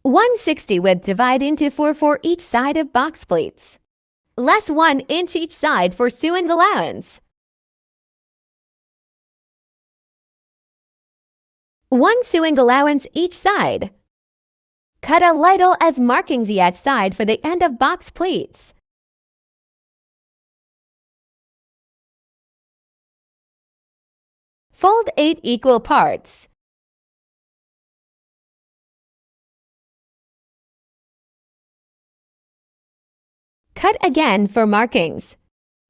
160 width divide into 4 for each side of box pleats. Less 1 inch each side for sewing allowance. 1 sewing allowance each side. Cut a ladle as markings each side for the end of box pleats. Fold 8 equal parts. Cut again for markings,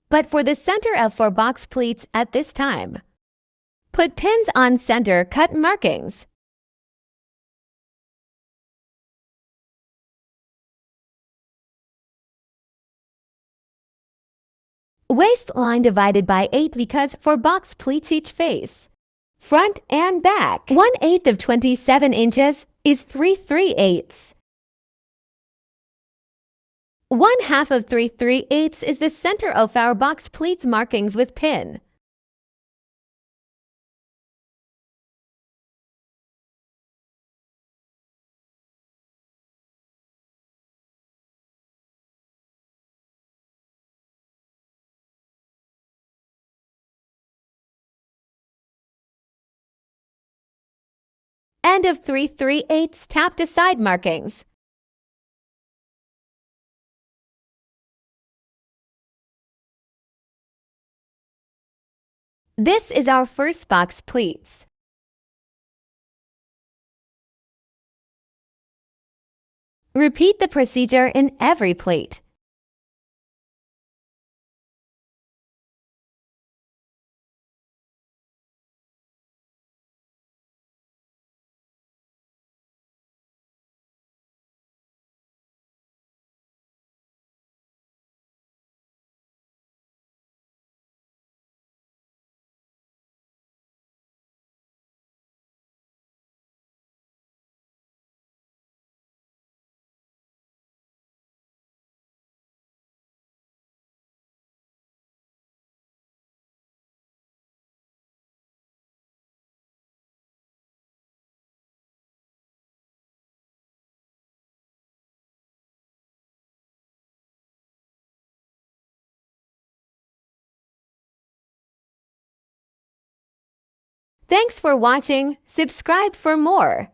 but for the center of 4 box pleats at this time. Put pins on center cut markings. Waistline divided by 8 because for box pleats each face. Front and back. 1/8 of 27 inches is 3/3/8. 1/2 of 3/3/8 is the center of our box pleats markings with pin. End of 3/3/8 tap to side markings. This is our first box pleats. Repeat the procedure in every pleat. Thanks for watching. Subscribe for more.